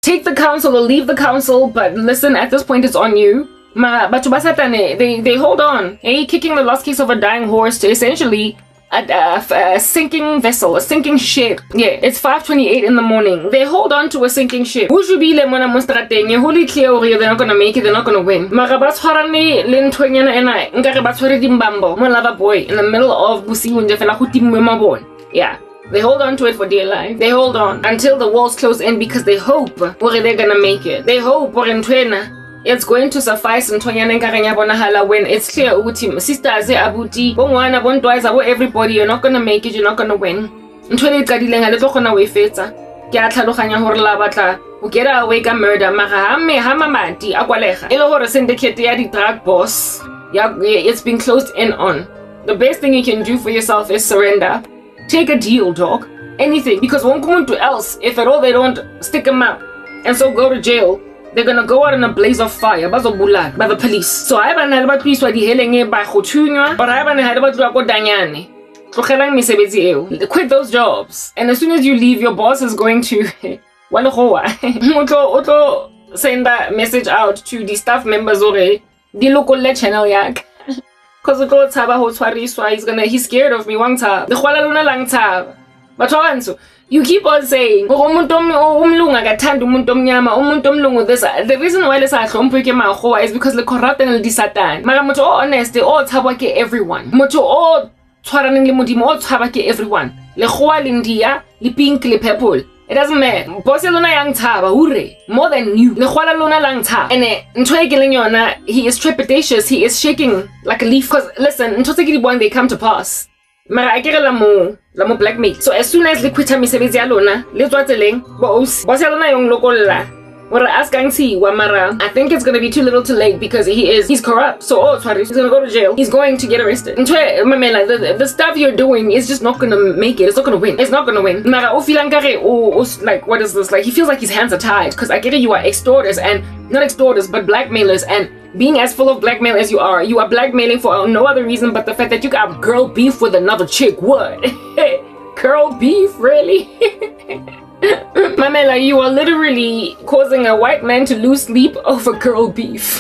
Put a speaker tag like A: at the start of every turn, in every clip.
A: take the counsel or leave the counsel, but listen, at this point it's on you. But they hold on, kicking the lost case of a dying horse to essentially a sinking vessel, a sinking ship. Yeah, it's 5:28 in the morning. They hold on to a sinking ship. Holy clear, they're not gonna make it, they're not gonna win. Boy in the middle of Busi. Yeah. They hold on to it for dear life. They hold on until the walls close in because they hope they're gonna make it. They hope it's going to suffice when it's clear sisters abuti everybody, you're not gonna make it, you're not gonna win. Get away ka murder syndicate drug boss. It's been closed in on. The best thing you can do for yourself is surrender. Take a deal, dog. Anything, because won't come to else if at all they don't stick them out and so go to jail. They're gonna go out in a blaze of fire by the police. So I haven't had about police by Gotunywa, but I haven't had about Danyani. Quit those jobs. And as soon as you leave, your boss is going to send that message out to the staff members or the local channel yak. Cause he's scared of me but you keep on saying the reason why is because the corrupt and the satan honestly all tabake everyone everyone le pink le purple. It doesn't matter. More than you. And he is trepidatious. He is shaking like a leaf. Because listen, they come to pass. I get la blackmail. So as soon as quit I think it's gonna be too little too late because he's corrupt. So he's gonna go to jail. He's going to get arrested. The stuff you're doing is just not gonna make it. It's not gonna win. It's not gonna win. Like what is this? Like he feels like his hands are tied because I get it. You are extorters and not extorters but blackmailers, and being as full of blackmail as you are blackmailing for no other reason but the fact that you got girl beef with another chick. What? Girl beef, really? Mamela, you are literally causing a white man to lose sleep over girl beef.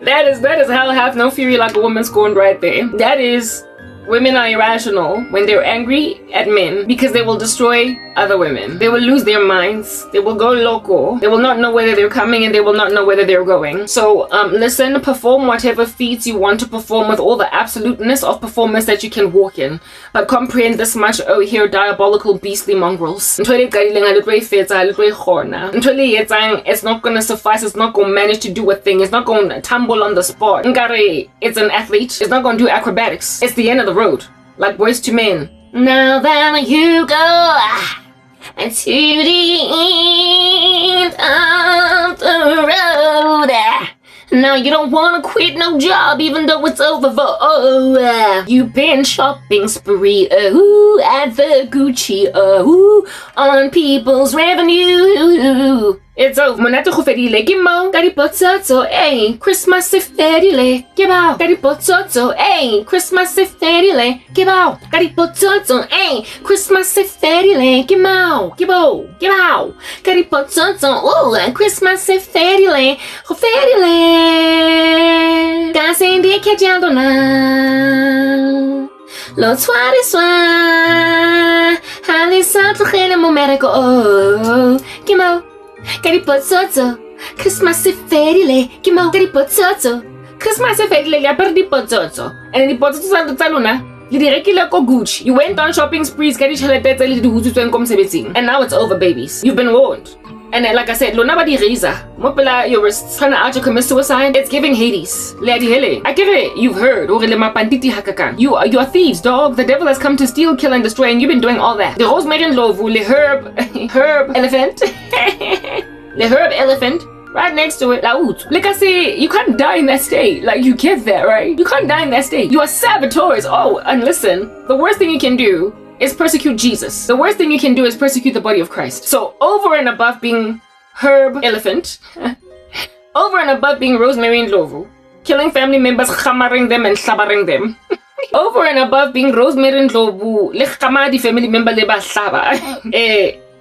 A: That is hell hath no fury like a woman scorned right there. That is, women are irrational when they're angry at men because they will destroy other women. They will lose their minds. They will go loco. They will not know whether they're coming and they will not know whether they're going. So listen, perform whatever feats you want to perform with all the absoluteness of performance that you can walk in. But comprehend this much, oh here diabolical beastly mongrels. It's not gonna suffice, it's not gonna manage to do a thing, it's not gonna tumble on the spot. It's an athlete, it's not gonna do acrobatics. It's the end of the road, like Boys to Men. Now that you go and to the end of the road, now you don't wanna quit no job even though it's over for you've been shopping spree at the Gucci on people's revenue. It's over. Monate go fedile ke mo ka dipotsotso Christmas se fedile ke bao ka dipotsotso Christmas se fedile ke bao ka dipotsotso Christmas se fedile ke mau ke bao ka dipotsotso Christmas se fedile go fedile ka se ndi ke jando na lo soir hali sa tlogele mo mereko ke mau Caripozzozo, Christmas fedile, che mau caripozzozo, Christmas fedile, gli aperti pozzozo, e di pozzozo santo taluna, gli direi che le Gucci. You went on shopping sprees, and now it's over, babies. You've been warned. And like I said, nobody reza. Mopela, you're trying to out to commit suicide. It's giving Hades. Lady Hele. I get it. You've heard. You are thieves, dog. The devil has come to steal, kill, and destroy, and you've been doing all that. The rosemary and lovu, le herb elephant. The herb elephant. Right next to it, laut. Like I say, you can't die in that state. Like, you get that, right? You can't die in that state. You are saboteurs. Oh, and listen, the worst thing you can do is persecute Jesus. The worst thing you can do is persecute the body of Christ. So over and above being herb elephant, over and above being rosemary and lovu, killing family members, khamaring them and shabaring them, over and above being rosemary and lovu, le khamadi family member le ba hlaba,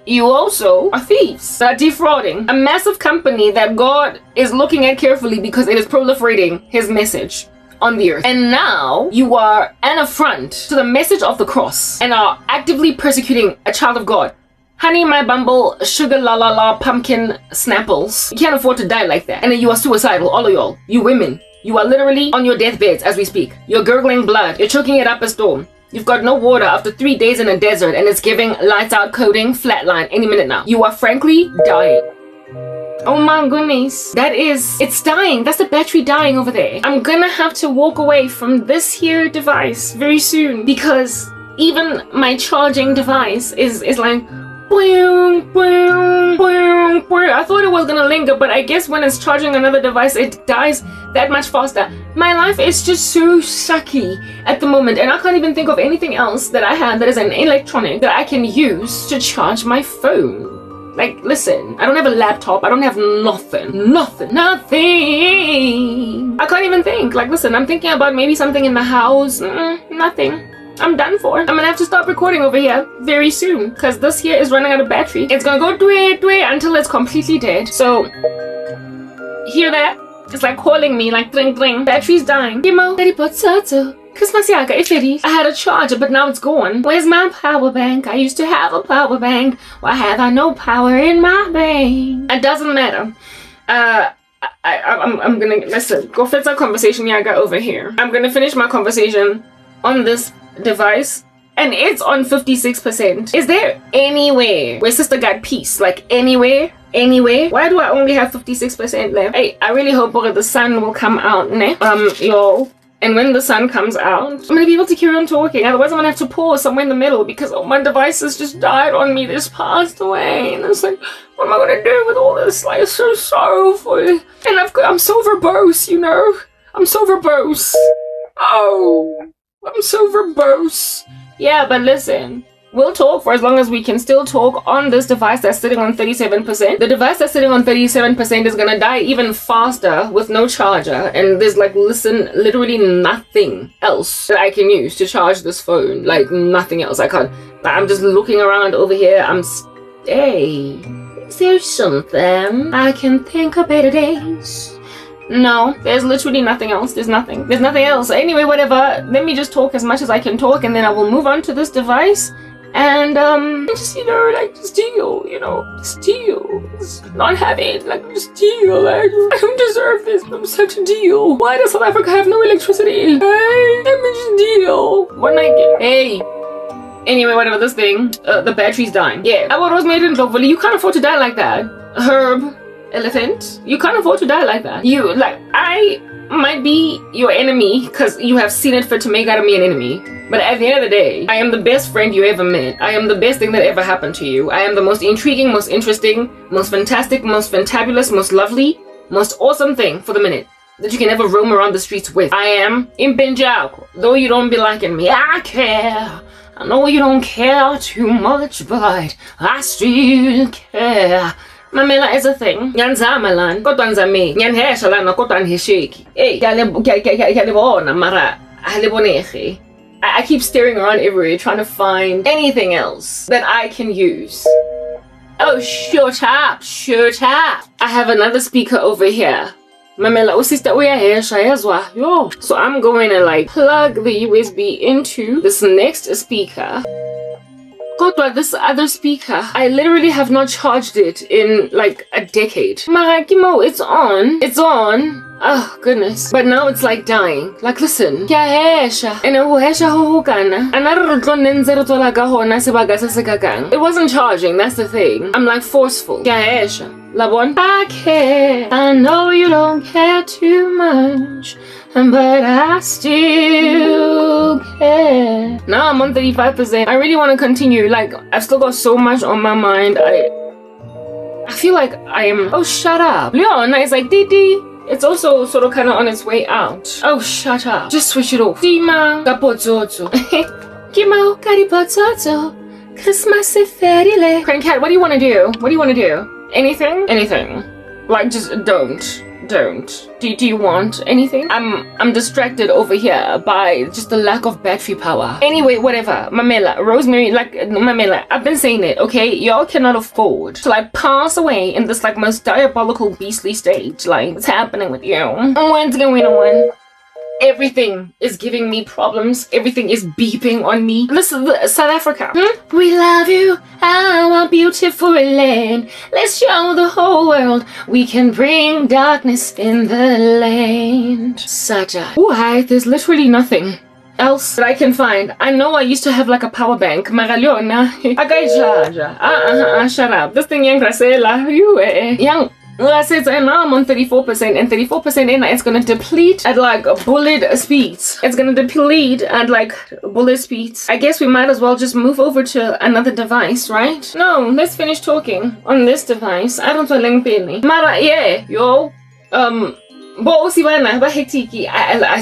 A: you also are thieves that are defrauding a massive company that God is looking at carefully because it is proliferating his message on the earth. And now you are an affront to the message of the cross and are actively persecuting a child of God. Honey, my bumble, sugar, la la la, pumpkin, snapples. You can't afford to die like that. And then you are suicidal, all of y'all. You women. You are literally on your deathbeds as we speak. You're gurgling blood. You're choking it up a storm. You've got no water after 3 days in a desert and it's giving lights out coding, flatline any minute now. You are frankly dying. Oh my goodness. It's dying. That's the battery dying over there. I'm gonna have to walk away from this here device very soon because even my charging device is like boing, boing, boing, boing. I thought it was gonna linger, but I guess when it's charging another device, it dies that much faster. My life is just so sucky at the moment, and I can't even think of anything else that I have that is an electronic that I can use to charge my phone. Like, listen, I don't have a laptop. I don't have nothing. I can't even think. Like, listen, I'm thinking about maybe something in the house. Nothing. I'm done for. I'm gonna have to stop recording over here very soon because this here is running out of battery. It's gonna go dwee until it's completely dead. So, hear that? It's like calling me, like dring dring. Battery's dying. Christmas yaka, if it is. I had a charger, but now it's gone. Where's my power bank? I used to have a power bank. Why have I no power in my bank? It doesn't matter. I'm gonna, listen, go fix our conversation yaga over here. I'm gonna finish my conversation on this device and it's on 56%. Is there anywhere where sister got peace? Like anywhere? Why do I only have 56% left? Hey, I really hope the sun will come out next. Y'all. And when the sun comes out, I'm gonna be able to carry on talking. Otherwise, I'm gonna have to pause somewhere in the middle because my devices just died on me. This passed away, and it's like, what am I gonna do with all this? Like, it's so sorrowful. And I'm so verbose, you know. I'm so verbose. Oh, I'm so verbose. Yeah, but listen. We'll talk for as long as we can still talk on this device that's sitting on 37%. The device that's sitting on 37% is gonna die even faster with no charger. And there's like, literally nothing else that I can use to charge this phone. Like nothing else. I can't. I'm just looking around over here. Hey, is there something I can think of better days? No, there's literally nothing else. There's nothing else. Anyway, whatever. Let me just talk as much as I can talk and then I will move on to this device. And just, you know, like, just deal, you know, just deal. Just not have it, like, just deal. Like, I don't deserve this. I'm such a deal. Why does South Africa have no electricity? Hey, let me just deal. When I get, hey. Anyway, whatever, this thing, the battery's dying. Yeah, I was made in Lovely. You can't afford to die like that. Herb, elephant, you can't afford to die like that. You, like, I might be your enemy because you have seen it fit to make out of me an enemy. But at the end of the day, I am the best friend you ever met. I am the best thing that ever happened to you. I am the most intriguing, most interesting, most fantastic, most fantabulous, most lovely, most awesome thing for the minute that you can ever roam around the streets with. I am Impenjako. Though you don't be liking me, I care. I know you don't care too much, but I still care. Mamela is a thing. Nyanzamalan, kodwa nzame. Nyanhesha lana kodwa nhesheki. Hey, kyalebona mara halebonege. I keep staring around everywhere trying to find anything else that I can use. Oh, shut up. I have another speaker over here. Mamela usista uyahesha yazwa. Yo. So I'm going to like plug the USB into this next speaker. Kodwa, this other speaker, I literally have not charged it in like a decade. Marakimo, it's on. Oh goodness. But now it's like dying. Like listen. It wasn't charging, that's the thing. I'm like forceful. Labon. I care. I know you don't care too much, but I still care. Now I'm on 35%. I really want to continue. Like, I've still got so much on my mind. I feel like I am... Oh, shut up. Leon is like, Didi. It's also sort of kind of on its way out. Oh, shut up. Just switch it off. Dima kapozozo. Kimo karipozozo. Christmas ferile. Crank Cat, what do you want to do? Anything? Like, just don't. Don't. Do you want anything? I'm distracted over here by just the lack of battery power. Anyway, whatever. Mamela, Rosemary, like, Mamela, I've been saying it, okay? Y'all cannot afford to, like, pass away in this, like, most diabolical, beastly state. Like, what's happening with you? What's going on? Everything is giving me problems. Everything is beeping on me. This is South Africa. We love you, our beautiful land. Let's show the whole world we can bring darkness in the land. Saja. Why? There's literally nothing else that I can find. I know I used to have like a power bank. Maraliona. Shut up. This thing young Gracela. You young. I said now I'm on 34%, and 34% in it's gonna deplete at like bullet speeds. It's gonna deplete at like bullet speeds. I guess we might as well just move over to another device, right? No, let's finish talking on this device. I don't want to Mara, yeah, yo, I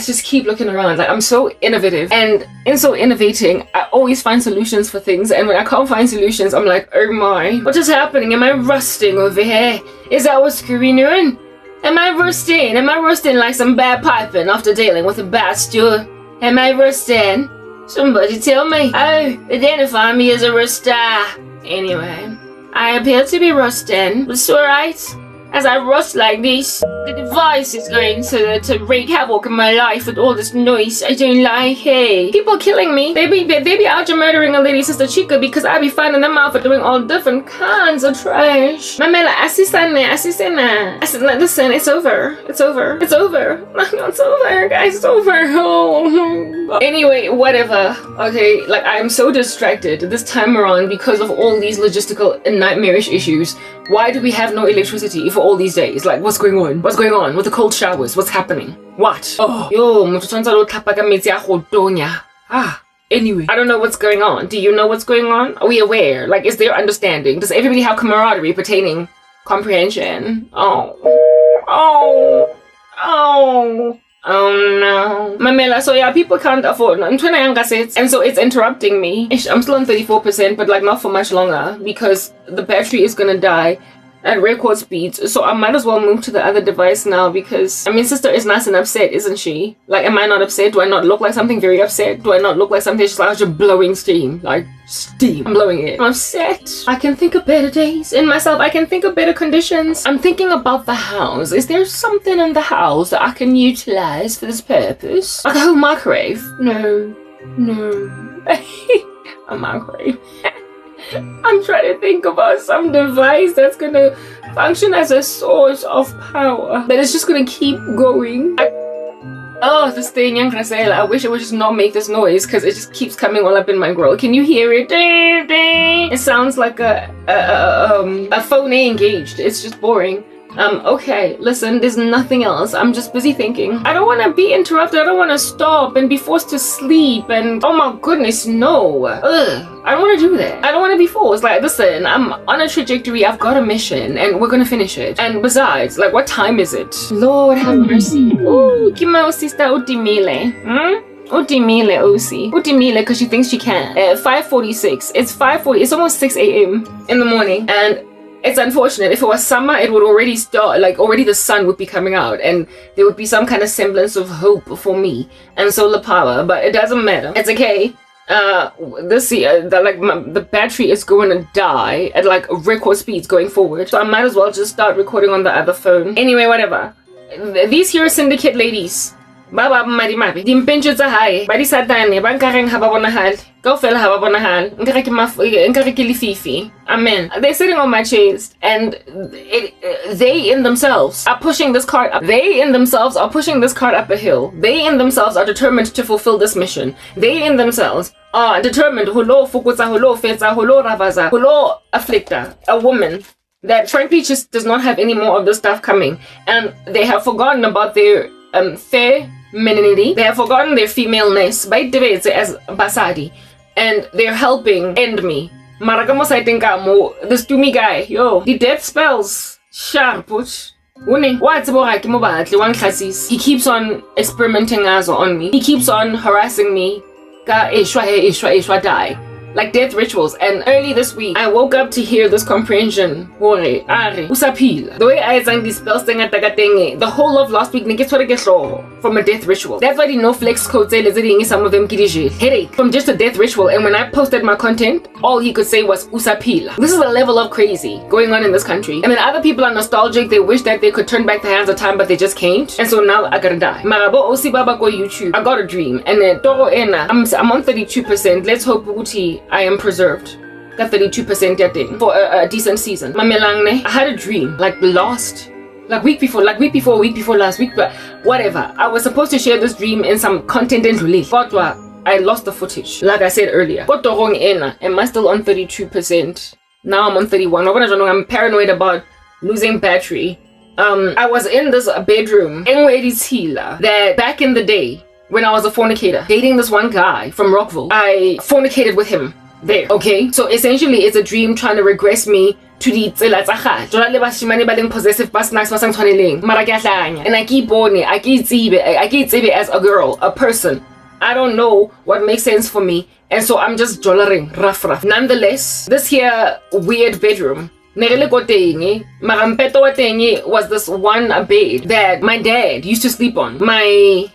A: just keep looking around. Like, I'm so innovative, and in so innovating, I always find solutions for things. And when I can't find solutions, I'm like, oh my, what is happening? Am I rusting over here? Is that what's screwing doing? Am I rusting? Am I rusting like some bad piping after dealing with a bad stew? Am I rusting? Somebody tell me. Oh, identify me as a ruster. Anyway, I appear to be rusting. It's alright. As I rust like this, the device is going to wreak havoc in my life with all this noise. I don't like it. People killing me. They be out here murdering a lady, Sister Chica, because I be finding them out for doing all different kinds of trash. Mamela, asisana. I said, listen, it's over. It's over. It's over. It's over, guys. It's over. Oh. Anyway, whatever. Okay, like, I am so distracted this time around because of all these logistical and nightmarish issues. Why do we have no electricity for all these days? Like, what's going on? What's going on with the cold showers? What's happening? What? Oh, yo, anyway, I don't know what's going on. Do you know what's going on? Are we aware? Like, is there understanding? Does everybody have camaraderie pertaining comprehension? Oh no. Mamela, so yeah, people can't afford and so it's interrupting me. I'm still on 34%, but like not for much longer because the battery is gonna die at record speeds. So I might as well move to the other device now because, I mean, sister is nice and upset, isn't she? Like, am I not upset? Do I not look like something very upset? Do I not look like something just like just blowing steam? Like, steam. I'm blowing it. I'm upset. I can think of better days in myself. I can think of better conditions. I'm thinking about the house. Is there something in the house that I can utilize for this purpose? Like a whole microwave? No. A microwave. I'm trying to think about some device that's gonna function as a source of power that is just gonna keep going. Oh, this thing, young Gracela, I wish it would just not make this noise because it just keeps coming all up in my grill. Can you hear it? It sounds like a phone engaged. It's just boring. Okay, listen, there's nothing else. I'm just busy thinking. I don't want to be interrupted. I don't want to stop and be forced to sleep and, oh my goodness, no. Ugh, I don't want to do that. I don't want to be forced. Like, listen, I'm on a trajectory. I've got a mission and we're going to finish it. And besides, like, what time is it? Lord have mercy. Ooh, Kimao sister utimile. Utimile, Osi. Utimile, because she thinks she can. 5:46. It's 5:40. It's almost 6 a.m. in the morning. And it's unfortunate. If it was summer, it would already start, like already the sun would be coming out and there would be some kind of semblance of hope for me and solar power, but it doesn't matter. It's okay. The battery is going to die at like record speeds going forward. So I might as well just start recording on the other phone. Anyway, whatever. These here syndicate ladies. Baba Marimabi. Dimpinjo tsa hae. Ba di satane. Ba nkareng ha ba bonahale. Kaofela ha ba bonahale. Nkare ke lififi. Amen. They're sitting on my chest and they in themselves are pushing this cart up. They in themselves are pushing this cart up a hill. They in themselves are determined to fulfill this mission. They in themselves are determined hulo fukutsa, hulo fetsa, hulo ravaza, hulo afflicta. A woman that frankly just does not have any more of this stuff coming. And they have forgotten about their femininity. They have forgotten their femaleness by Debetse as Basadi, and they're helping end me. Maragamo Saitengamo, this to me guy, yo, the death spells, sharp, what's he keeps on experimenting as on me. He keeps on harassing me. Die. like death rituals. And early this week, I woke up to hear this comprehension. The way I sang these spells, the whole of last week, from a death ritual. That's why the no flex code say some of them headache from just a death ritual. And when I posted my content, all he could say was usapila. This is a level of crazy going on in this country. I mean, other people are nostalgic. They wish that they could turn back the hands of time, but they just can't. And so now I gotta die. Marabo Osi Baba go YouTube. I got a dream. And then I'm on 32%. Let's hope Uti I am preserved. Got 32% for a decent season. I had a dream, like week before last week, but whatever. I was supposed to share this dream in some content and release. But I lost the footage, like I said earlier. Am I still on 32%? Now I'm on 31. I'm paranoid about losing battery. I was in this bedroom that back in the day when I was a fornicator, dating this one guy from Rockville. I fornicated with him there, okay? So essentially it's a dream trying to regress me to the possessive and I keep born, I keep as a girl, a person. I don't know what makes sense for me, and so I'm just jollering rough. Nonetheless, this here weird bedroom was this one bed that my dad used to sleep on. My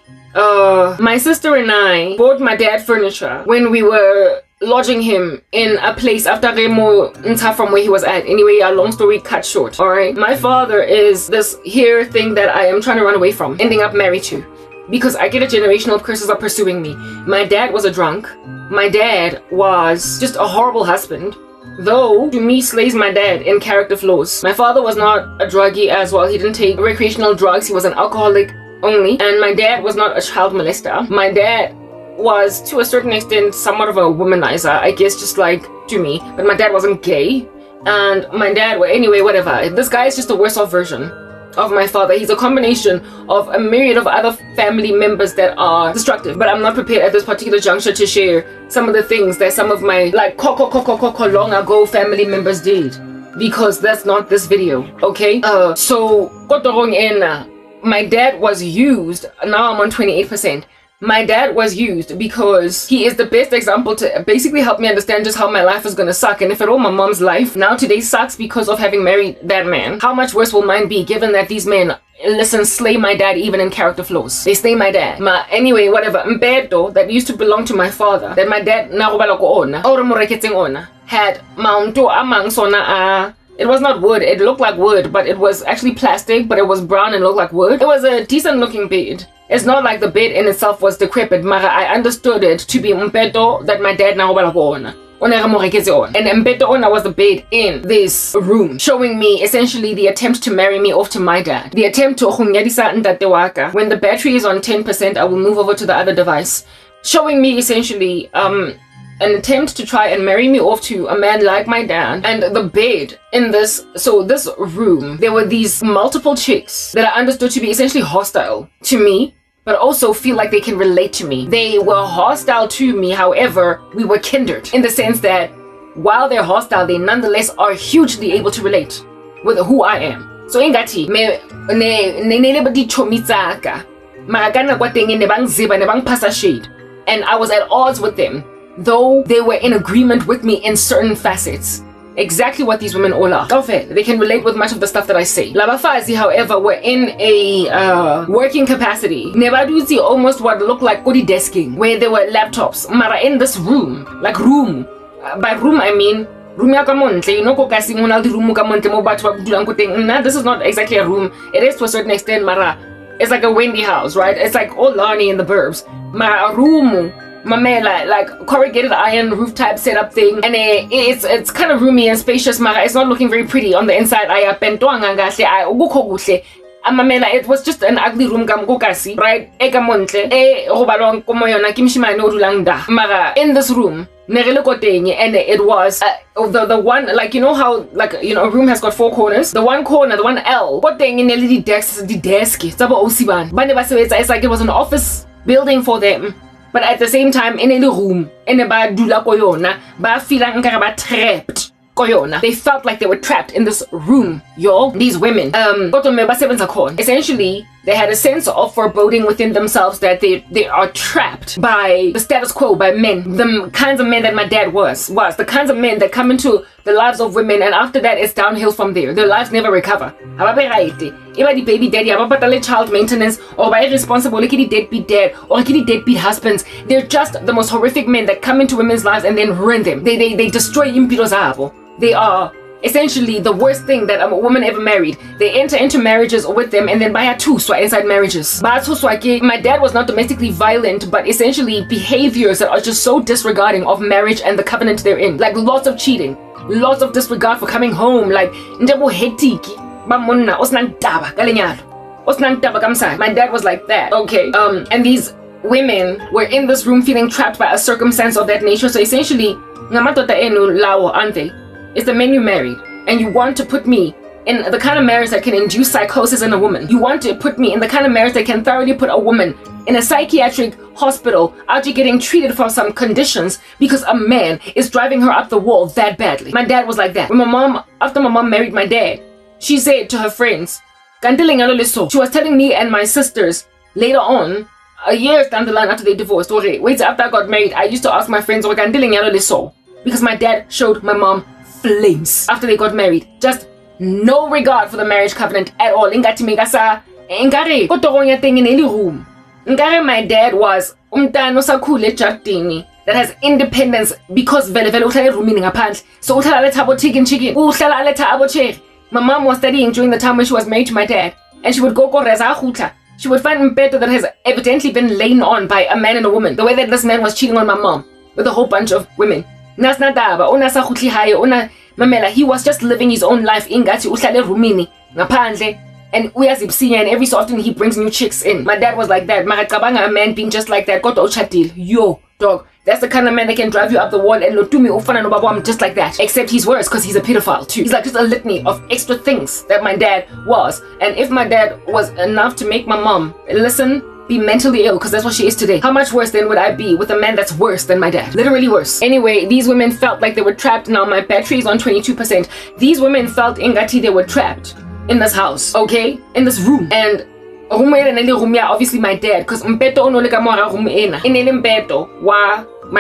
A: sister and I bought my dad furniture when we were lodging him in a place after Remo from where he was at. Anyway, a long story cut short. Alright, my father is this here thing that I am trying to run away from, ending up married to, because I get a generation of curses are pursuing me. My dad was a drunk. My dad was just a horrible husband, though to me slays my dad in character flaws. My father was not a druggie as well. He didn't take recreational drugs. He was an alcoholic only. And my dad was not a child molester. My dad was to a certain extent somewhat of a womanizer, I guess, just like to me, but my dad wasn't gay. And my dad, well, anyway, whatever. This guy is just a worse off version of my father. He's a combination of a myriad of other family members that are destructive, but I'm not prepared at this particular juncture to share some of the things that some of my like long ago family members did, because that's not this video, okay? So my dad was used. Now I'm on 28%. My dad was used because he is the best example to basically help me understand just how my life is gonna suck. And if at all my mom's life now today sucks because of having married that man, how much worse will mine be, given that these men, listen, slay my dad even in character flaws. They slay my dad. Anyway, whatever. Mbedo that used to belong to my father, that my dad had maunto amang sona. It was not wood. It looked like wood, but it was actually plastic, but it was brown and looked like wood. It was a decent looking bed. It's not like the bed in itself was decrepit, Mara. I understood it to be mpeto that my dad now and mpeto was the bed in this room, showing me essentially the attempt to marry me off to my dad. The attempt to when the battery is on 10%, I will move over to the other device, showing me essentially an attempt to try and marry me off to a man like my dad. And the bed in this room, there were these multiple chicks that I understood to be essentially hostile to me, but also feel like they can relate to me. They were hostile to me, however, we were kindred, in the sense that while they're hostile, they nonetheless are hugely able to relate with who I am. So ingati and I was at odds with them, though they were in agreement with me in certain facets. Exactly what these women all are. They can relate with much of the stuff that I say. Labafazi, however, were in a working capacity. Nebaduzi almost what looked like kodi desking, where there were laptops. Mara in this room, like room. By room I mean room ya kamontle. You know ko kasi muna di room ka monte mo batho ba dulang ko teng. Nah, this is not exactly a room. It is to a certain extent, Mara. It's like a Wendy house, right? It's like all Lani in the burbs. Mara room. My man, like corrugated iron roof type setup thing, and it's kind of roomy and spacious. Mara, it's not looking very pretty on the inside. It was just an ugly room, right? Mara, in this room, and it was the one, like, you know how, like, you know, a room has got four corners. The one corner, the one L, what thing in the desk, it's like it was an office building for them. But at the same time, in the room, trapped. They felt like they were trapped in this room, yo. These women, essentially, They had a sense of foreboding within themselves that they are trapped by the status quo, by men. The kinds of men that my dad was. The kinds of men that come into the lives of women, and after that it's downhill from there. Their lives never recover. Either the baby daddy, the child maintenance, or by irresponsible, like the deadbeat dad, or like the deadbeat husbands. They're just the most horrific men that come into women's lives and then ruin them. They destroy impiros abo. They are essentially the worst thing that a woman ever married. They enter into marriages with them and then buy a two-swa inside marriages. My dad was not domestically violent, but essentially behaviors that are just so disregarding of marriage and the covenant they're in. Like lots of cheating, lots of disregard for coming home, like njabo hetiki, bamonna, osnang taba, kalenyalo. Osnang taba kamsa. My dad was like that. Okay. And these women were in this room feeling trapped by a circumstance of that nature. So essentially, ngamatota enu lao ante. It's the men you married, and you want to put me in the kind of marriage that can induce psychosis in a woman. You want to put me in the kind of marriage that can thoroughly put a woman in a psychiatric hospital after getting treated for some conditions because a man is driving her up the wall that badly. My dad was like that. After my mom married my dad, she said to her friends, she was telling me and my sisters later on, years down the line after they divorced, wait, after I got married, I used to ask my friends, because my dad showed my mom flames after they got married. Just no regard for the marriage covenant at all. My dad was that has independence because so my mom was studying during the time when she was married to my dad, and she would go she would find Mpeto that has evidently been lain on by a man and a woman, the way that this man was cheating on my mom with a whole bunch of women. He was just living his own life and and every so often he brings new chicks in. My dad was like that. A man being just like that. Yo, dog. That's the kind of man that can drive you up the wall and just like that. Except he's worse because he's a pedophile too. He's like just a litany of extra things that my dad was. And if my dad was enough to make my mom be mentally ill, because that's what she is today, how much worse then would I be with a man that's worse than my dad? Literally worse. Anyway, these women felt like they were trapped. Now my battery is on 22%. These women felt ingati they were trapped in this house, okay? In this room. And obviously my dad, because my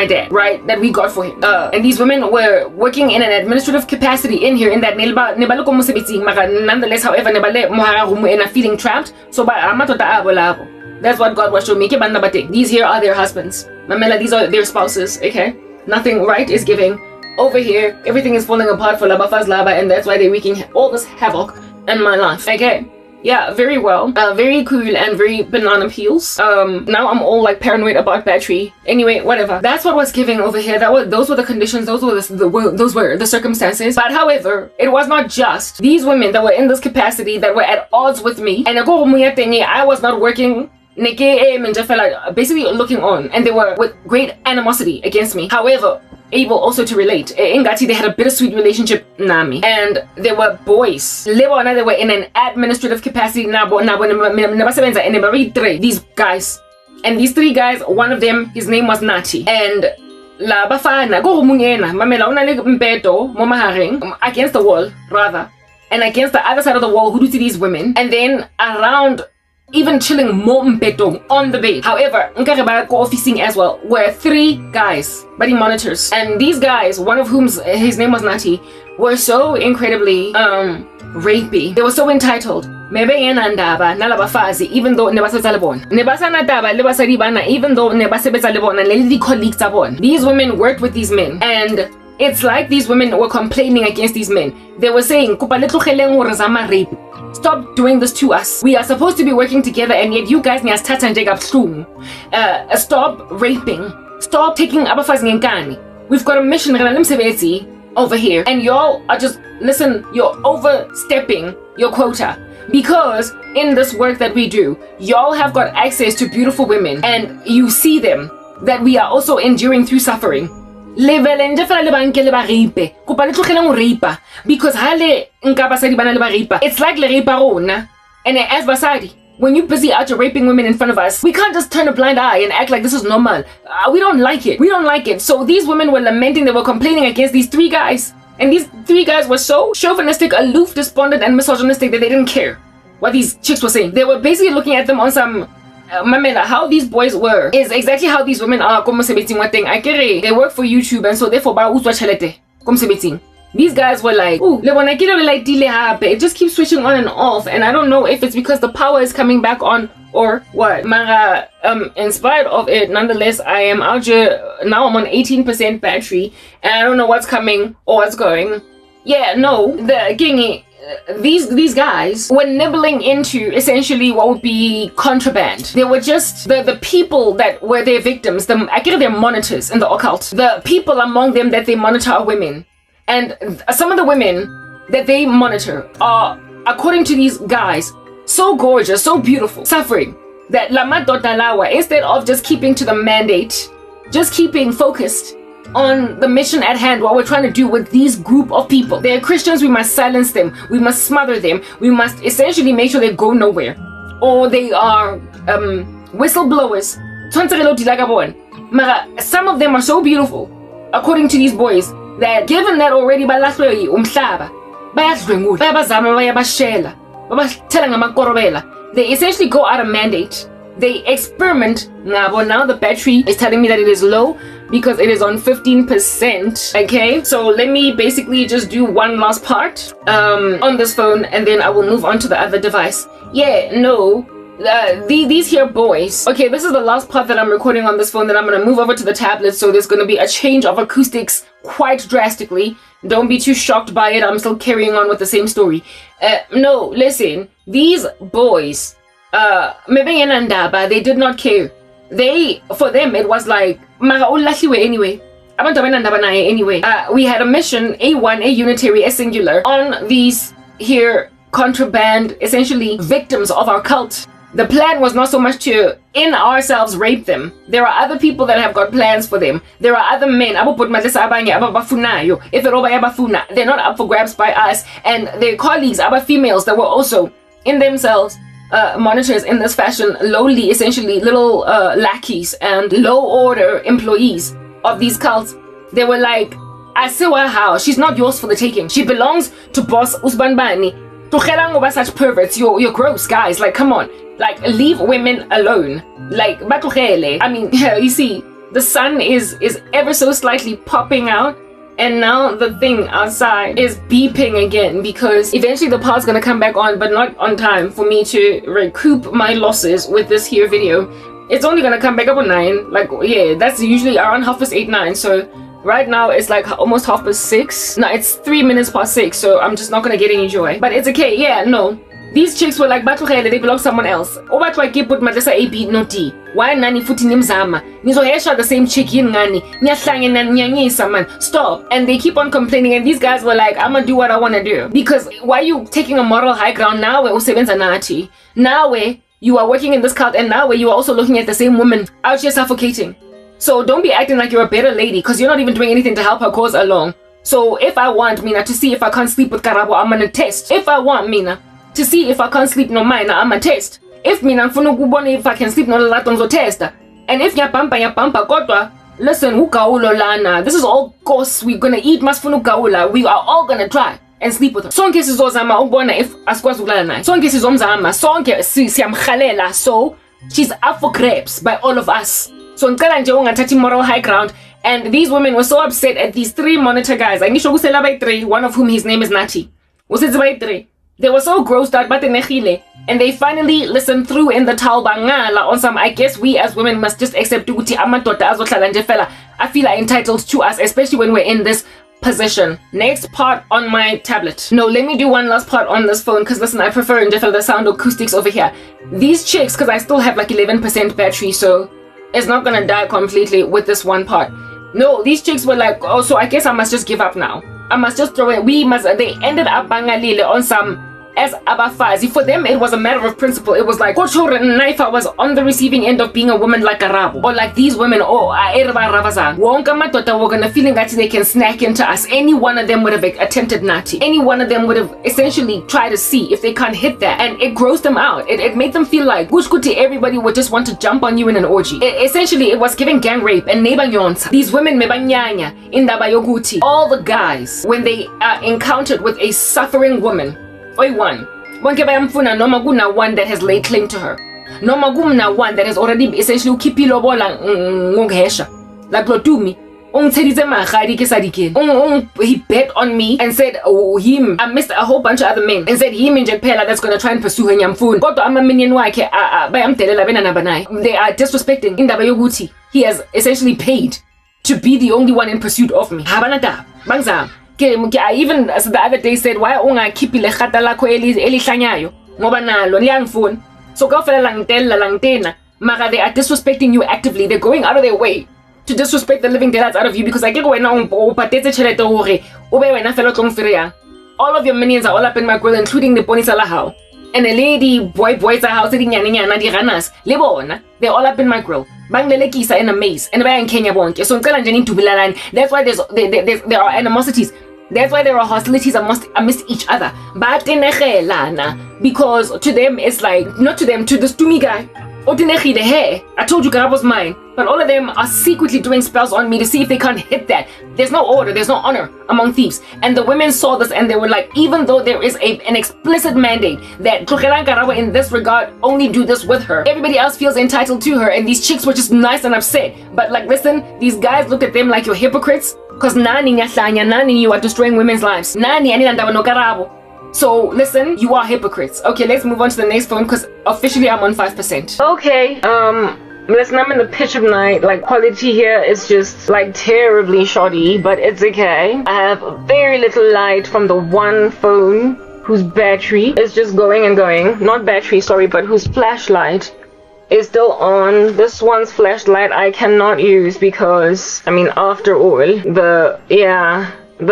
A: dad, right? That we got for him. And these women were working in an administrative capacity in here, in that nonetheless, however, feeling trapped. So that's what God was showing me. These here are their husbands. These are their spouses, okay? Nothing right is giving. Over here, everything is falling apart for Labafa's Laba, and that's why they're wreaking all this havoc in my life, okay? Yeah, very well. Very cool and very banana peels. Now I'm all like paranoid about battery. Anyway, whatever. That's what was giving over here. Those were the conditions. Those were the circumstances. But however, it was not just these women that were in this capacity that were at odds with me. And I was not working. Basically looking on, and they were with great animosity against me. However, able also to relate. Ingati, they had a bittersweet relationship nami, and they were boys. They were in an administrative capacity. These guys, and these three guys, one of them, his name was Nati, and against the wall rather, and against the other side of the wall, who do see these women, and then around, even chilling more mpeto on the bed. However, officing as well, were three guys, buddy monitors. And these guys, one of whom his name was Nati, were so incredibly rapey. They were so entitled. Even though these women worked with these men, and it's like these women were complaining against these men. They were saying, stop doing this to us. We are supposed to be working together, and yet you guys stop raping. Stop taking abafaz ngenkani. We've got a mission over here, and y'all are just, listen, you're overstepping your quota. Because in this work that we do, y'all have got access to beautiful women, and you see them, that we are also enduring through suffering. Because it's like le ripa rona. And as basadi, when you're busy out raping women in front of us, we can't just turn a blind eye and act like this is normal. We don't like it. We don't like it. So these women were lamenting, they were complaining against these three guys. And these three guys were so chauvinistic, aloof, despondent, and misogynistic that they didn't care. what these chicks were saying. They were basically looking at them on some mamela, how these boys were is exactly how these women are. They work for YouTube, and so therefore these guys were like, ooh, it just keeps switching on and off, and I don't know if it's because the power is coming back on or what. Mara, in spite of it, nonetheless, I am out here now. I'm on 18% battery, and I don't know what's coming or what's going. Yeah, no, these guys were nibbling into essentially what would be contraband. They were just the people that were their victims, their monitors in the occult. The people among them that they monitor are women. And some of the women that they monitor are, according to these guys, so gorgeous, so beautiful, suffering, that Lama Dotalawa, instead of just keeping to the mandate, just keeping focused on the mission at hand, what we're trying to do with these group of people. They're Christians, we must silence them, we must smother them, we must essentially make sure they go nowhere. Or they are whistleblowers. Some of them are so beautiful, according to these boys, that given that already they essentially go out of mandate. They experiment. Now the battery is telling me that it is low because it is on 15%. Okay, so let me basically just do one last part on this phone, and then I will move on to the other device. Yeah, no, these here boys. Okay, this is the last part that I'm recording on this phone. Then I'm gonna move over to the tablet, so there's gonna be a change of acoustics quite drastically. Don't be too shocked by it. I'm still carrying on with the same story. No, listen, these boys, they did not care. For them it was like anyway. We had a mission, A1, A unitary, A singular, on these here contraband, essentially victims of our cult. The plan was not so much to in ourselves rape them. There are other people that have got plans for them. There are other men. They're not up for grabs by us and their colleagues, other females that were also in themselves monitors in this fashion, lowly, essentially little lackeys and low order employees of these cults. They were like, I see how she's not yours for the taking. She belongs to boss Usbanbani. Such perverts. You're gross, guys. Like, come on. Like, leave women alone. Like, I mean, you see, the sun is ever so slightly popping out, and now the thing outside is beeping again, because eventually the power's gonna come back on, but not on time for me to recoup my losses with this here video. It's only gonna come back up at 9. Like, yeah, that's usually around 8:30, 9. So right now it's like almost 6:30. No, it's 3 minutes past 6, so I'm just not gonna get any joy. But it's okay. Yeah, no. These chicks were like, they belong to someone else. Why nani futhi nimzama? Nizohesha the same chick yin ngani. Man. Stop. And they keep on complaining, and these guys were like, I'm gonna do what I wanna do. Because why are you taking a moral high ground now where usebenza nathi? Now where you are working in this cult, and now where you are also looking at the same woman out here suffocating. So don't be acting like you're a better lady, because you're not even doing anything to help her cause along. So if I want Mina to see if I can't sleep with Karabo, I'm gonna test. If I want Mina to see if I can't sleep no mine, I'm gonna test. If Mina if I can sleep no latonzo test. And if ya pampa kotwa, listen, ukaulo lana. This is all course we're gonna eat masfunu kaula. We are all gonna try and sleep with her. Sonke sizozama ubona if askwazi ukulala naye. Sonke sizomzama, sonke siyamkhalela. So she's up for grabs by all of us. So ngicela nje ungathathi moral high ground. And these women were so upset at these 3 monitor guys. I ngisho kusela by 3, one of whom his name is Nati. Usithi by 3. They were so grossed out, and they finally listened through in the talbangala on some. I guess we as women must just accept ukuthi amadoda azohlala nje fela I feel are entitled to us, especially when we're in this position. Next part on my tablet. No, let me do one last part on this phone, because listen, I prefer in the sound acoustics over here. These chicks, because I still have like 11% battery, so it's not gonna die completely with this one part. No, these chicks were like, oh, so I guess I must just give up now. I must just throw it. They ended up bangalile on some as abafazi. For them, it was a matter of principle. It was like, if I was on the receiving end of being a woman like Arabo, or like these women, wonka matota were gonna feeling that they can snack into us. Any one of them would have attempted Nati. Any one of them would have essentially tried to see if they can't hit that, and it grossed them out. It made them feel like everybody would just want to jump on you in an orgy. Essentially, it was giving gang rape and nebanyonsa. These women mebanyanya indaba yoguti. All the guys, when they are encountered with a suffering woman, one, bonke bayamfuna noma kuna one that has laid claim to her, noma kumna one that has already essentially ukhipha ilobola ngongehesha like Lotumi. He bet on me and said I missed a whole bunch of other men and said him in Japan that's gonna try and pursue her nyamfuni. Kodwa ama-minion wakhe bayamdelela benanaba naye. They are disrespecting indaba yokuthi he has essentially paid to be the only one in pursuit of me. Habana da bangzama. I even the other day said why ungakhiphi le khata lakho elihlanyayo ngoba nalo liyangifuna. So kawufela langitela mara they are disrespecting you actively. They're going out of their way to disrespect the living daylights out of you because I get wena patetse chelete hore ube wena fela tlong firiang. All of your minions are all up in my grill, including the Bonisa Lahao. And the lady boys are house sitting nyana di ranas. Le bona, they're all up in my grill. Bang lelekisa in a maze. And in Kenya bonke. So ngicela nje nitubilalani. That's why there are animosities. That's why there are hostilities amidst each other. Because to them it's like, not to them, to this Tumi guy. I told you Garabo's mine, but all of them are secretly doing spells on me to see if they can't hit that. There's no order, there's no honor among thieves. And the women saw this and they were like, even though there is an explicit mandate that Garabo in this regard only do this with her, everybody else feels entitled to her, and these chicks were just nice and upset. But like, listen, these guys looked at them like you're hypocrites, because nani you are destroying women's lives. Nani no Garabo. So listen, you are hypocrites. Okay, let's move on to the next phone because officially I'm on 5%. Okay, listen, I'm in the pitch of night. Like, quality here is just like terribly shoddy, but it's okay. I have very little light from the one phone whose battery is just going and going. Not battery, sorry, but whose flashlight is still on. This one's flashlight I cannot use because, I mean, after all, the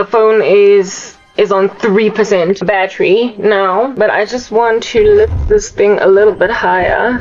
A: phone is on 3% battery now, but I just want to lift this thing a little bit higher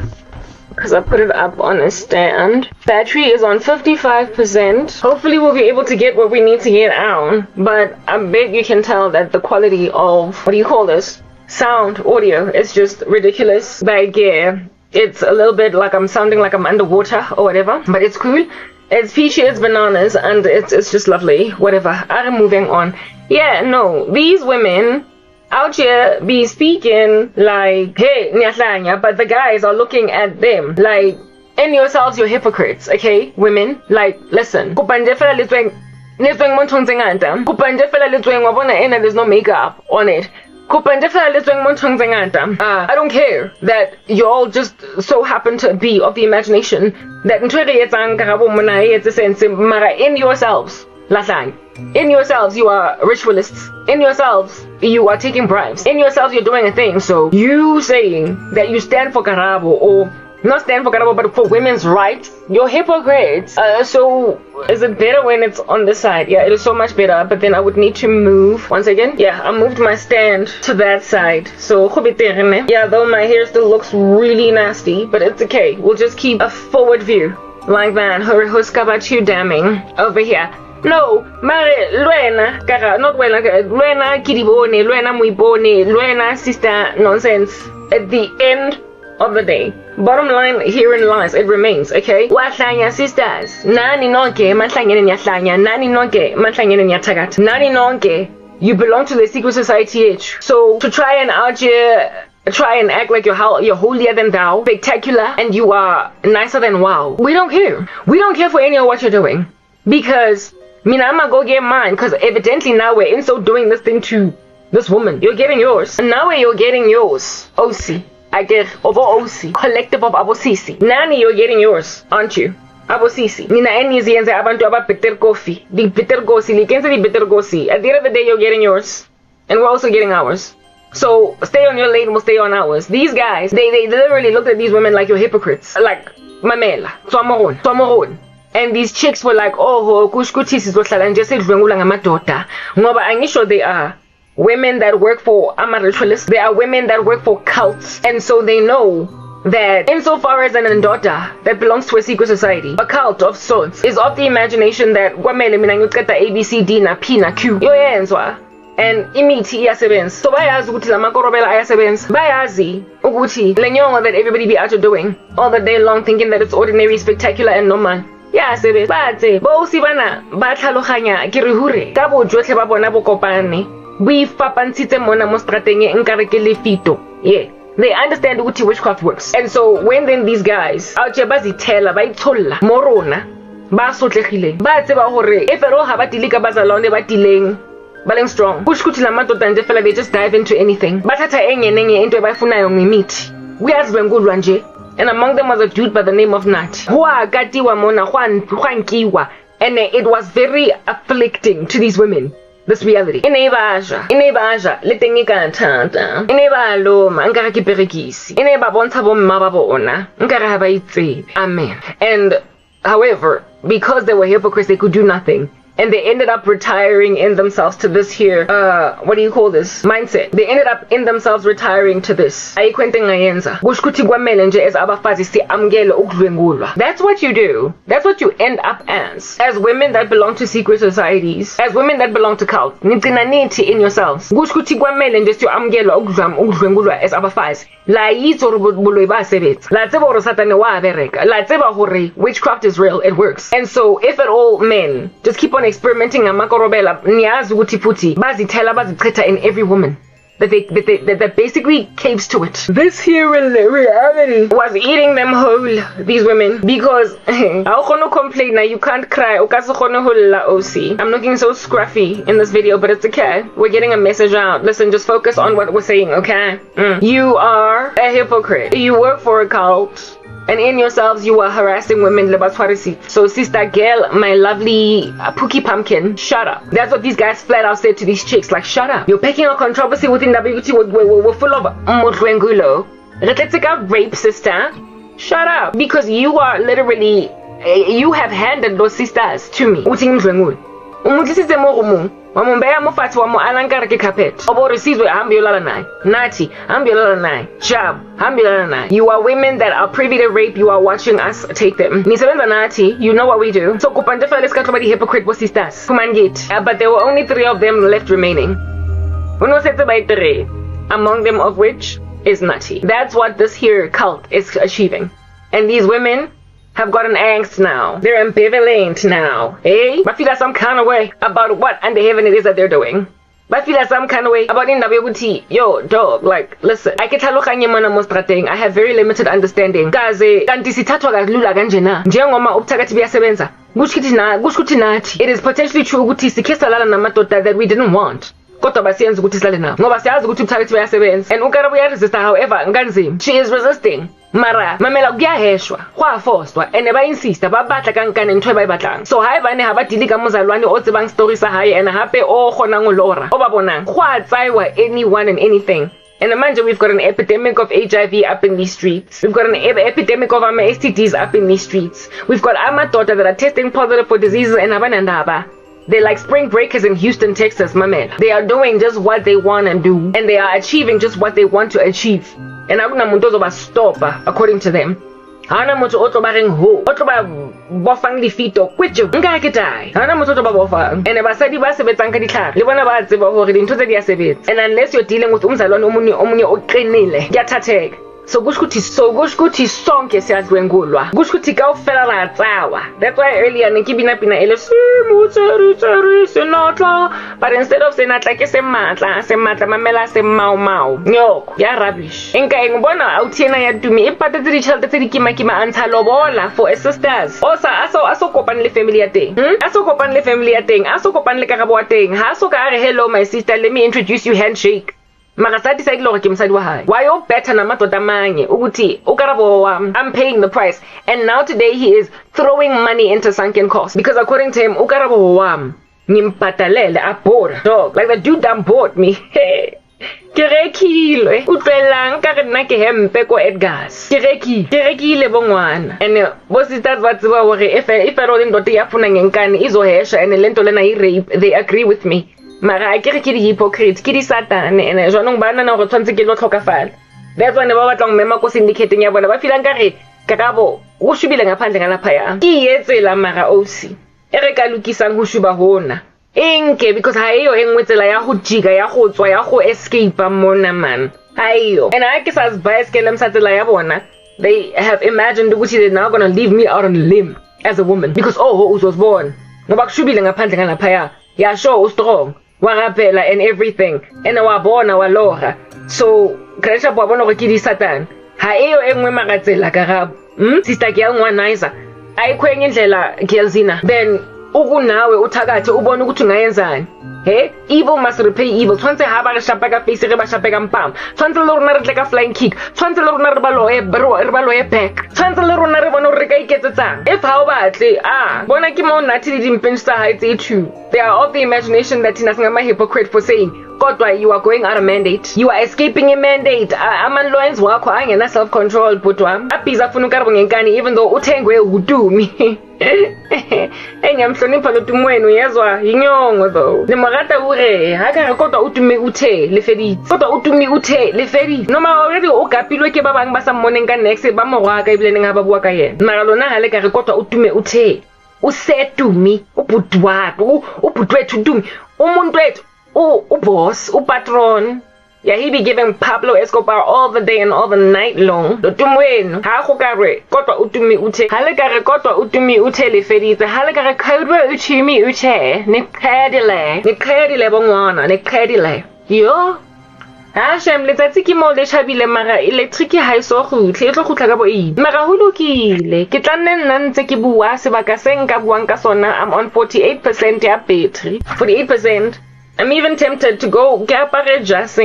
A: because I put it up on a stand. Battery is on 55%. Hopefully we'll be able to get what we need to get out, but I bet you can tell that the quality of, what do you call this? Sound, audio, is just ridiculous. Like, yeah, it's a little bit like I'm sounding like I'm underwater or whatever, but it's cool. It's peachy, it's bananas, and it's just lovely. Whatever. I'm moving on. Yeah, no, these women out here be speaking like, hey, nyahlanya, but the guys are looking at them like, in yourselves, you're hypocrites, okay, women? Like, listen. There's no makeup on it. I don't care that you all just so happen to be of the imagination that in yourselves, in yourselves you are ritualists. In yourselves you are taking bribes. In yourselves you're doing a thing. So you saying that you stand for Garabo, or not stand for Garabo but for women's rights, you're hypocrites. So is it better when it's on this side? Yeah, it is so much better, but then I would need to move once again. Yeah, I moved my stand to that side. So yeah, though my hair still looks really nasty, but it's okay. We'll just keep a forward view like that. Huskaba too damning over here. No, mare Luena, not Luena Kiribone, Luena Muibone, Luena sister nonsense. At the end of the day, bottom line herein lies, it remains, okay? Wahlanya sisters, nani nonke mahlangene nyahlanya, nani nonke mahlangene nyatagat, nani nonke you belong to the secret society. So to try and out here try and act like you're holier than thou, spectacular, and you are nicer than wow, we don't care. We don't care for any of what you're doing, because I'ma go get mine, because evidently now we're in so doing this thing to this woman. You're getting yours. And now you're getting yours. OC. I get over OC. Collective of Abosisi. Nani, you're getting yours, aren't you? Abosisi. Nina enizi yenze abantu aba bitter coffee. The bitter gosi. Likenze the bitter gosi. At the end of the day, you're getting yours. And we're also getting ours. So stay on your lane, we'll stay on ours. These guys, they literally looked at these women like you're hypocrites. Like, mamela. Tuamoron. And these chicks were like, oh, kushkutisi zohlala nje sedlwengula ngamadoda. Ngoba angisho they are women that work for ritualists. They are women that work for cults. And so they know that insofar as an ndota that belongs to a secret society, a cult of sorts, is of the imagination that kwamele mina ngiceda A, B, C, D na P na Q. Yoyenzwa. And imithi iyasebenza. So bayazi ukuthi la makorobela ayasebenza. Bayazi ukuthi lenyongo that everybody be out here doing all the day long, thinking that it's ordinary, spectacular, and normal. Yeah, sebe batse bo sibana ba tlhaloganya ke re hure ka bo jotlhe ba bona bo kopane bo ifapantshitse mona mo strateng e nkare ke lefito Yeah. They understand what witchcraft works. And so when then these guys out here bazitela bayitholla morona ba sotlegile ba tseba hore if ero ha ba dilika bazalone ba dileng baleng strong kushkuthi lamadoda nje fela they just dive into anything bathatha enye nenye into ebayifunayo ngemithi kuyazibengulwa nje. And among them was a dude by the name of Nat hwa katiwa mona hwankiwa. And it was very afflicting to these women. This reality. Ineba aja, le teng e ka thata. Ineba loma, nkare ke berekisi. Ineba bontsha bo mma ba bona, nkare ha ba itsebe. Amen. And however, because they were hypocrites, they could do nothing. And they ended up retiring in themselves to this here, what do you call this? Mindset. They ended up in themselves retiring to this. That's what you do. That's what you end up as. As women that belong to secret societies. As women that belong to cult. In yourselves. As abafazi. La yitso boloy ba sebetsa. La tseba hore satane wa bereka. La tseba hore witchcraft is real. It works. And so if at all men just keep on experimenting amakorobela niyazi ukuthi futhi bazithela bazichitha in every woman that basically caves to it. This here reality was eating them whole, these women, because awukhono complain, you can't cry. OC. I'm looking so scruffy in this video, but it's okay. We're getting a message out. Listen, just focus on what we're saying, okay? You are a hypocrite. You work for a cult. And in yourselves, you are harassing women. So, sister girl, my lovely Pookie Pumpkin, shut up. That's what these guys flat out said to these chicks. Like, shut up. You're picking a controversy within WT. We're full of motwengulo. Rape, sister. Shut up. Because you are literally, you have handed those sisters to me. Wamumbeya mufati wa mualankara ke carpet. Oboro sizwe ambulala nai. Nati ambulala nai. Jab ambulala nai. You are women that are privy to rape. You are watching us take them. Nisebenza nati. You know what we do. So kupande fela skatobadi hypocrite was sisters. Kumangit. But there were only 3 of them left remaining. Uno sete by 3. Among them of which is Nati. That's what this here cult is achieving. And these women have gotten angst now. They're ambivalent now. Eh? But feel like some kind of way about what under heaven it is that they're doing. But feel like some kind of way about in WT. Yo, dog, like, listen. I have very limited understanding. It is potentially true that we didn't want. And she is resisting. Mara mamela kuyaheshwa kwafostwa and ba insist ba batla kankane ntwe ba ibatlang. So ha eba ne ha ba dilika mozalwane o tsebang stories sa hae and hape o khona ngolora o ba bonang kwa tsaiwa anyone and anything. And manje we've got an epidemic of HIV up in these streets. We've got an epidemic of STDs up in these streets. We've got amadoda that are testing positive for diseases and abanandaba. They're like spring breakers in Houston, Texas, mamela. They are doing just what they want to do, and they are achieving just what they want to achieve. And akuna muntu ozoba stop according to them. Hana muntu otoba ringho, otoba bofang lifito kwetjo ngake tai. Hana muntu otoba bofang. And basadi ba sebetsang ka ditlhare. Le bona ba tseba hore dintho tse di a sebetsa. And unless you're dealing with umzalwane omunye oqinile, kuyathatheka. So gushkuthi sonke siyazwengulwa. Gushkuthi kaofela la tsawa. That's why earlier nikibina ele senatla. But instead of senatla ke sematla mamela se mau. Yo, ya rubbish. Inka ngibona awuthena ya dumi ipatetse di tšhelete tse di kima antsha lobola for a sisters. Osa aso kopane le family ya teng. Aso kopane le family ya teng. Aso kopane le karabo wa teng. Ha so ka re hello my sister, let me introduce you, handshake. Why you better na madoda manye ukuthi ukarabo wami, I'm paying the price. And now today he is throwing money into sunken costs because according to him ukarabo wami ngimpatalele abora. Dog, like the dude that bought me. Hey. Kerekile utlelang ka rena ke hempe ko Edgars kerekile bongwana. And both sisters ba tseba hore if ero le ndote ya funa ngenkane izohesha and lento lena I rape, they agree with me. Mara ke di hypocrite ke di satan ene jwanong bana na go tshwantse ke lo tlhokafala. That's why ne ba batlang mema ko syndicate ya bona ba fila nkare kakabo go shubile ngaphandle ngalapha ya ke yetsela mara OC ere ka lukisang go shuba hona enke because ha eyo engwe tsela ya go jika ya go tswa ya go escape mona man ayo. And I guess as bias ke lemsa tsela ya bona, they have imagined ukuthi they're now gonna leave me out on a limb as a woman because who was born ngoba kushubile ngaphandle ngalapha ya sure strong warapela and everything and wabona walora So Gracia bo bona go ke di Satan ha eyo engwe magatsela karabo sister girl ngwanizer ayikhwenye indlela girlzina then ukunawe uthakathe ubona ukuthi ungayenzani evil must repay evil tshwantse ha ba re shapa ka face re ba shape ka mpam tshwantse le rona re tle ka flying kick tshwantse le rona re ba loye back tshwantse le rona re bona re ka iketsetsang if ha o batle bona ke mo nathi le dimpeng tsa hae tse two they are of the imagination that tina singa hypocrite for saying kodwa you are going out of mandate you are escaping a mandate amanloyens wakho angena self control but wami abhiza afuna ukarabo ngenkani even though uthengwe utumi ngiyamhlonipha lo tumi wenu yezwa inyongo though lemagata ure haka kodwa utumi uthe le fedit kodwa utumi uthe le fedit noma already o gapilwe ke ba bang ba sa mmoneng ka next ba morwa ka ibile nga ba bua ka yena mara lona ha le ka re kodwa utumi uthe usetumi ubudwethu tumi umuntu wethu boss, patron. Yeah, he be giving Pablo Escobar all the day and all the night long. Dotumwen, ha khokare, kotwa utumi ute. Halekare kotwa utumi ute le fedite. Halekare kodwa utumi ute. Ne kredile bongwana, ne kredile. Yo. Ha shem le tsatsi ke mo le chabile mara electric ha iso go tle tlo go tlaka bo e. Mara ho lokile. Ke tla nna ntse ke bua sebaka se nka buang ka sona. I'm on 48% ya battery. 48%. I'm even tempted to go get a jazz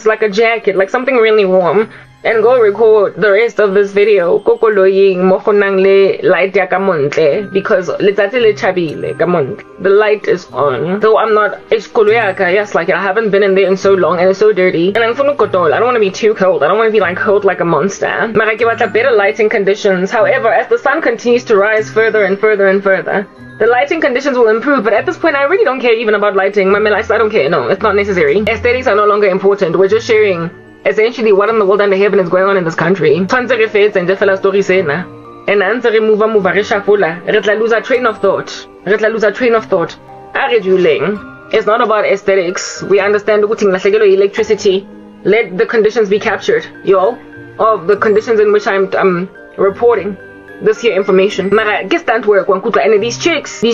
A: like a jacket, like something really warm, and go record the rest of this video. Kokoloying mokonang le light ya kamontle because letsatsi le chabile kamontle. The light is on. Though I'm not yes, like I haven't been in there in so long and it's so dirty. And I'm full of kotol. I don't want to be too cold. I don't want to be like cold like a monster. Mara ke batla better lighting conditions. However, as the sun continues to rise further and further and further, the lighting conditions will improve, but at this point, I really don't care even about lighting. I don't care. No, it's not necessary. Aesthetics are no longer important. We're just sharing essentially what in the world under heaven is going on in this country. And answer move reshafula. Retla lose a train of thought. It's not about aesthetics. We understand electricity. Let the conditions be captured, of the conditions in which I'm reporting this here information. Mara get stand work one kuta and these chicks the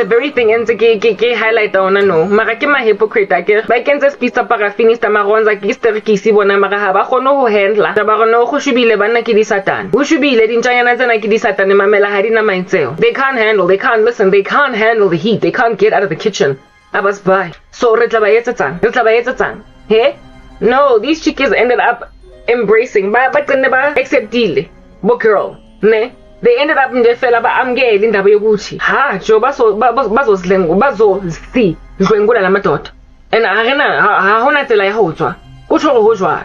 A: very thing ends ke highlight on no mara ke ma hypocrite ke ba kenze spisa parafinista maronza ke sterkisi bona mara ha ba gono ho handla ba gono go shubile bana ke di Satan go shubile dintsanyana tsena ke di Satan mamela ha dina maintseo they can't handle the heat, they can't get out of the kitchen abas bye so re tla ba yetsetsang no, these chickies ended up embracing ba acceptile bo girl ne they ended up ndefela ba amkele indaba yokuthi jo bazosi zwengula lamadoda and ha hona tsela ya ho tswa kutsho go jwalo.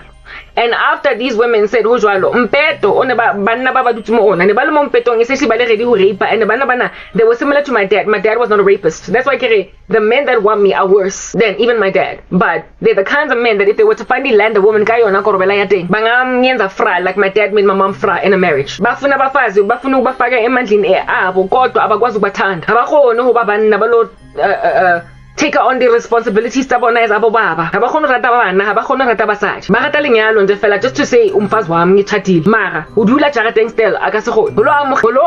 A: And after these women said ho jwalo mpeto one banna ba dutse mo ona ne ba le mo mpetong especially ba le ready ho rape and banna they were similar to my dad. My dad was not a rapist. That's why the men that want me are worse than even my dad, but they're the kinds of men that if they were to finally land a woman ka yona korobela ya teng bangamyenza fra like my dad made my mom fra in a marriage. Bafuna bafazi bafuna ubafaka emandleni abo kodwa abakwazi ukubathanda abakhona ho ba banna ba lo take on the responsibilities tsa bona as abo baba ha ba khona rata bana ha ba khona rata basadi ba rata lenyalo nje fela just to say umfazi wami ngithathile mara o dula jarateng still aka se khona holo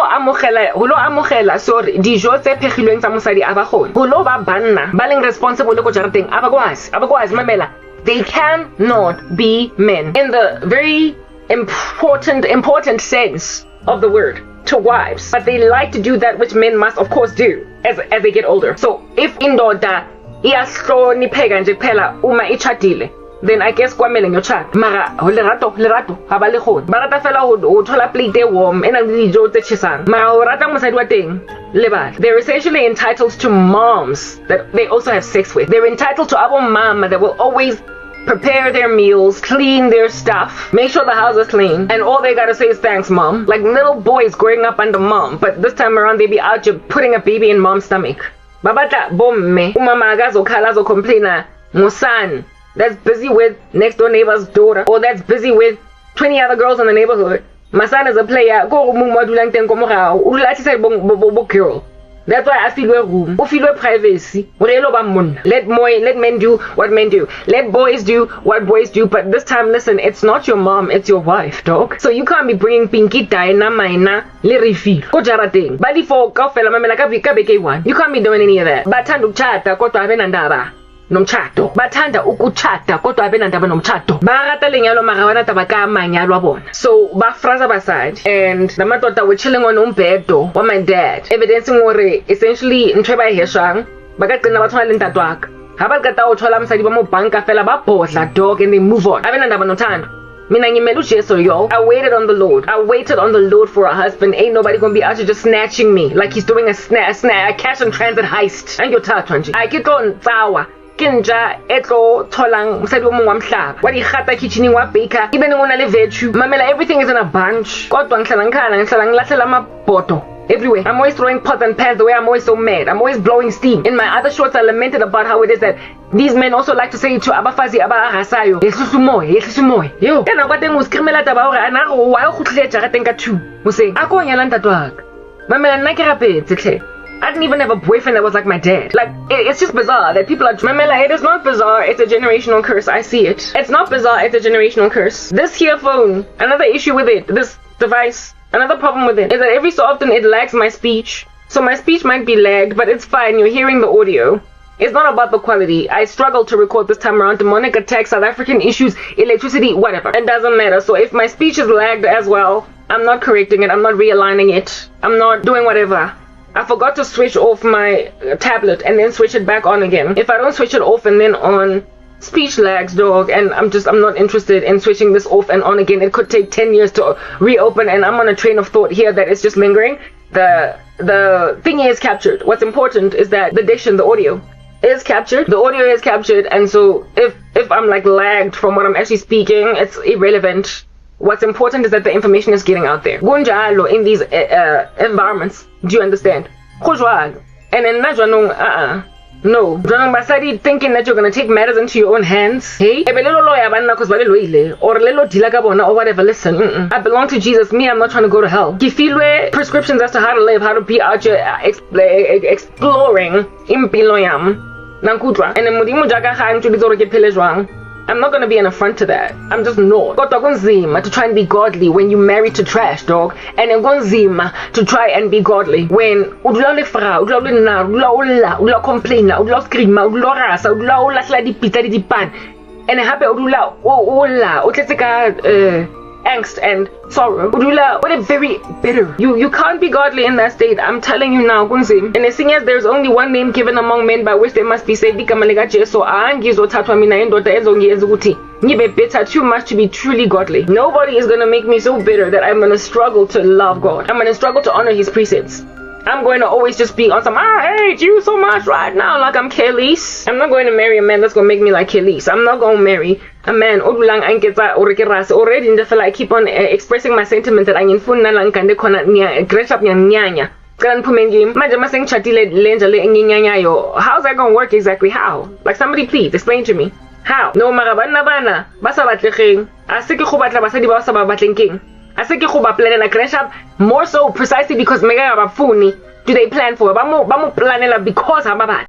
A: amogela sorry dijo tse phegilweng tsa mosadi a ba khona holo ba banna ba leng responsible go jarateng abakwazi mamela they cannot be men in the very important sense of the word to wives, but they like to do that which men must of course do as they get older. So if indoda iyahlonipheka nje kuphela uma ichadile, then I guess kwamele ngiyochada mara lerato haba le khona ba rata fela ho thola plate e warm ena le dijo tse chisang mara ho rata mosadi wa teng lebala. They're essentially entitled to moms that they also have sex with. They're entitled to abo mama that will always prepare their meals, clean their stuff, make sure the house is clean, and all they gotta say is thanks, mom. Like little boys growing up under mom, but this time around they be out here putting a baby in mom's stomach. Babata bomme, umama agazo kalazo complaina, musan that's busy with next door neighbor's daughter, or that's busy with 20 other girls in the neighborhood. My son is a player, go mumwadulang ten komorao, ulati say bo girl. That's why I feel room. I feel privacy. Let men do what men do. Let boys do what boys do. But this time, listen, it's not your mom, it's your wife, dog. So you can't be bringing pinky na maina le refill. Ko jarating. Bali for ka fela mamela ka beke one. You can't be doing any of that. Batandu chata ko to have ndaba. nomtshado bathanda ukuchata kodwa abenandaba nomtshado barata lenyalo mara banataba ka manyalo a bona so bafraza basadi and namadoda were chilling on umbhedo wa my dad evidencing gore essentially ntwe ba heshang bakagcina bathona le ntate waka haba qeta o thola msadi ba mo banka fela ba bodla dog and they move on abenandaba nothando mina ngimela uJesu yo I waited on the Lord for a husband. Ain't nobody gonna be out here just snatching me like he's doing a cash and transit heist angiyothathwa nje ayikho ntsawa kinja etlo tholang msadi wo mongwe wamhlaba wa digata kitchening wa baker even ngona le virtue mamela everything is in a bunch kodwa ngihlala ngilahlela amabhodo everywhere. I'm always throwing pots and pans the way I'm always so mad. I'm always blowing steam. In my other shorts I lamented about how it is that these men also like to say to abafazi abaharasayo yehlisa umoya yo kana kwa teng uskrimela taba hore ana go wa go tlile jarateng ka 2 mose a ko nyala ntate waka mamela nna ke rapetse tle I didn't even have a boyfriend that was like my dad. Like, it's just bizarre that people are... Mamela, it is not bizarre. It's a generational curse. I see it. It's not bizarre. It's a generational curse. This here phone, another issue with it, this device, another problem with it, is that every so often it lags my speech. So my speech might be lagged, but it's fine. You're hearing the audio. It's not about the quality. I struggled to record this time around. Demonic attacks, South African issues, electricity, whatever. It doesn't matter. So if my speech is lagged as well, I'm not correcting it. I'm not realigning it. I'm not doing whatever. I forgot to switch off my tablet and then switch it back on again. If I don't switch it off and then on, speech lags, dog, and I'm not interested in switching this off and on again. It could take 10 years to reopen, and I'm on a train of thought here that is just lingering. The thing is captured. What's important is that the diction, the audio, is captured. The audio is captured, and so if I'm like lagged from what I'm actually speaking, it's irrelevant. What's important is that the information is getting out there. Gunjalo in these environments. Do you understand? And then no. Basadi thinking that you're gonna take matters into your own hands. Hey, or whatever. Listen, I belong to Jesus. Me, I'm not trying to go to hell. Gifilwe prescriptions as to how to live, how to be out here exploring impilo yam. Nankudra. And then mudimu jaga khan chulizoro ke pelejwang. I'm not gonna be an affront to that. I'm just not. Kodwa kunzima to try and be godly when you married to trash, dog. And kunzima to try and be godly when udula le fra, udula le na, udula complain, udula scream, udula rasa, udula hla dipitsa di dipan. And happy udula ola, utletse ka angst and sorrow. Udula, what a very bitter. You can't be godly in that state. I'm telling you now, kunzima. And as soon as there's only one name given among men by which they must be saved, so angizothathwa mina indoda ezongiyenza ukuthi ngibe bitter too much to be truly godly. Nobody is gonna make me so bitter that I'm gonna struggle to love God. I'm gonna struggle to honor His precepts. I'm going to always just be on some, I hate you so much right now, like I'm Kelly's. I'm not going to marry a man that's going to make me like Kelly's. I'm not going to marry a man already in the feel I keep on expressing my sentiment that I'm in fun lang kande kona gress up nyanya. How's that going to work exactly? How? Like somebody please explain to me. How? No marabana bana basa batleng. Asike go batla basadi ba sa ba batleng king. I think you plan a crash up more so precisely because mega bafuni do they plan for ba mo planela because ha ba